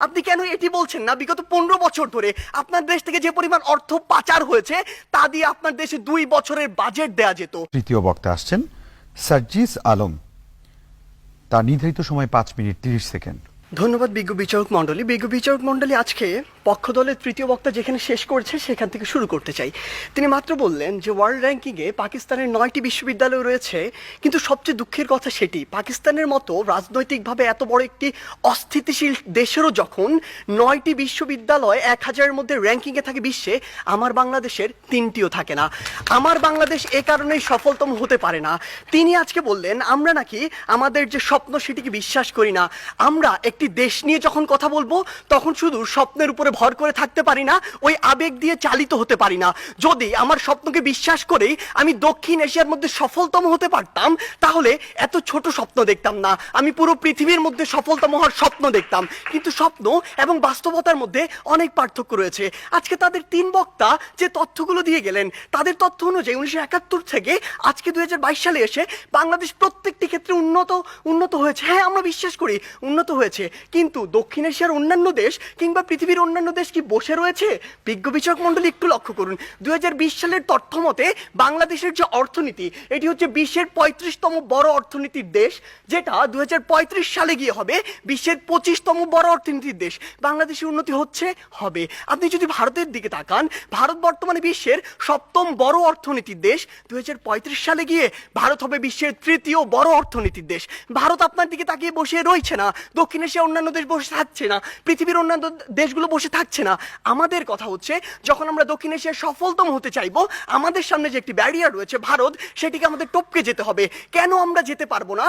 আপনি কেন এটি বলছেন না বিগত 15 বছর ধরে আপনার দেশ থেকে যে পরিমাণ অর্থ পাচার হয়েছে তা দিয়ে আপনার দেশে 2 বছরের বাজেট দেয়া যেত। তৃতীয় বক্তা আসছেন সার্জিস আলম, তার নির্ধারিত সময় 5 মিনিট 30 সেকেন্ড। ধন্যবাদ বিজ্ঞ বিচারক মণ্ডলী। বিজ্ঞ বিচারক মণ্ডলী, আজকে পক্ষ দলের তৃতীয় বক্তা যেখানে শেষ করেছে সেখান থেকে শুরু করতে চাই। তিনি মাত্র বললেন যে ওয়ার্ল্ড র্যাঙ্কিংয়ে পাকিস্তানের 9টি বিশ্ববিদ্যালয় রয়েছে, কিন্তু সবচেয়ে দুঃখের কথা সেটি পাকিস্তানের মতো রাজনৈতিকভাবে এত বড় একটি অস্থিতিশীল দেশেরও যখন 9টি বিশ্ববিদ্যালয় 1000-এর মধ্যে র্যাঙ্কিংয়ে থাকে বিশ্বে, আমার বাংলাদেশের 3টিও থাকে না। আমার বাংলাদেশ এ কারণেই সফলতম হতে পারে না। তিনি আজকে বললেন আমরা নাকি আমাদের যে স্বপ্ন সেটিকে বিশ্বাস করি না। আমরা একটি দেশ নিয়ে যখন কথা বলবো তখন শুধু স্বপ্নের উপরে ভর করে থাকতে পারি না, ওই আবেগ দিয়ে চালিত হতে পারি না। যদি আমার স্বপ্নকে বিশ্বাস করেই আমি দক্ষিণ এশিয়ার মধ্যে সফলতম হতে পারতাম, তাহলে এত ছোট স্বপ্ন দেখতাম না, আমি পুরো পৃথিবীর মধ্যে সফলতম হওয়ার স্বপ্ন দেখতাম। কিন্তু স্বপ্ন এবং বাস্তবতার মধ্যে অনেক পার্থক্য রয়েছে। আজকে তাদের 3 বক্তা যে তথ্যগুলো দিয়ে গেলেন, তাদের তথ্য অনুযায়ী 1971 থেকে আজকে 2022 সালে এসে বাংলাদেশ প্রত্যেকটি ক্ষেত্রে উন্নত হয়েছে। হ্যাঁ, আমরা বিশ্বাস করি উন্নত হয়েছে, কিন্তু দক্ষিণ এশিয়ার অন্যান্য দেশ কিংবা পৃথিবীর অন্যান্য দেশ কি বসে রয়েছে? বিজ্ঞ বিচারক মণ্ডলী, একটু লক্ষ্য করুন। 2020 সালের তথ্য মতে বাংলাদেশের যে অর্থনীতি, এটি হচ্ছে বিশ্বের 35তম বড় অর্থনীতির দেশ, যেটা 2035 সালে গিয়ে হবে বিশ্বের 25তম বড় অর্থনীতির দেশ। বাংলাদেশের উন্নতি হচ্ছে, হবে। আপনি যদি ভারতের দিকে তাকান, ভারত বর্তমানে বিশ্বের 7ম বড় অর্থনীতির দেশ। 2035 সালে গিয়ে ভারত হবে বিশ্বের 3য় বড় অর্থনীতির দেশ। ভারত আপনার দিকে তাকিয়ে বসে রয়েছে না, দক্ষিণ এশিয়ার অন্যান্য দেশ বসে থাকছে না, পৃথিবীর অন্যান্য দেশগুলো বসে থাকছে না। আমাদের কথা হচ্ছে, যখন আমরা দক্ষিণ এশিয়ার সফলতম হতে চাইবো, আমাদের সামনে যে একটি ব্যারিয়ার রয়েছে ভারত, সেটিকে আমাদের টপকে যেতে হবে। কেন আমরা যেতে পারবো না,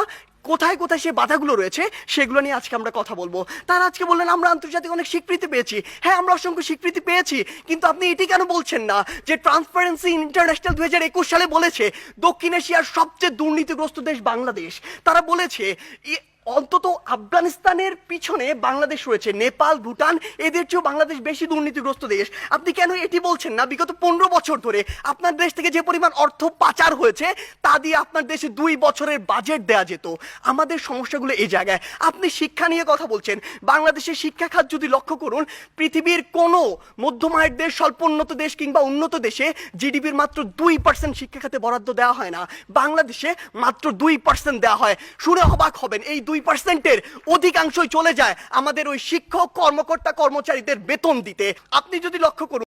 কোথায় কোথায় সে বাধাগুলো রয়েছে, সেগুলো নিয়ে আজকে আমরা কথা বলবো। তারা আজকে বললেন আমরা আন্তর্জাতিক অনেক স্বীকৃতি পেয়েছি। হ্যাঁ, আমরা অসংখ্য স্বীকৃতি পেয়েছি, কিন্তু আপনি এটি কেন বলছেন না যে ট্রান্সপারেন্সি ইন্টারন্যাশনাল 2021 সালে বলেছে দক্ষিণ এশিয়ার সবচেয়ে দুর্নীতিগ্রস্ত দেশ বাংলাদেশ। তারা বলেছে অন্তত আফগানিস্তানের পিছনে বাংলাদেশ রয়েছে, নেপাল, ভুটান, এদের চেয়েও বাংলাদেশ বেশি দুর্নীতিগ্রস্ত দেশ। আপনি কেন এটি বলছেন না বিগত 15 বছর ধরে আপনার দেশ থেকে যে পরিমাণ অর্থ পাচার হয়েছে তা দিয়ে আপনার দেশে 2 বছরের বাজেট দেয়া যেত? আমাদের সমস্যাগুলো এই জায়গায়। আপনি শিক্ষা নিয়ে কথা বলছেন, বাংলাদেশের শিক্ষা খাত যদি লক্ষ্য করুন, পৃথিবীর কোনো মধ্যম আয়ের দেশ, স্বল্পোন্নত দেশ কিংবা উন্নত দেশে জিডিপির মাত্র 2% শিক্ষা খাতে বরাদ্দ দেওয়া হয় না, বাংলাদেশে মাত্র 2% দেওয়া হয়। শুনে অবাক হবেন, এই 2%-এর অধিকাংশই চলে যায় আমাদের ওই শিক্ষক, কর্মকর্তা, কর্মচারীদের বেতন দিতে। আপনি যদি লক্ষ্য করুন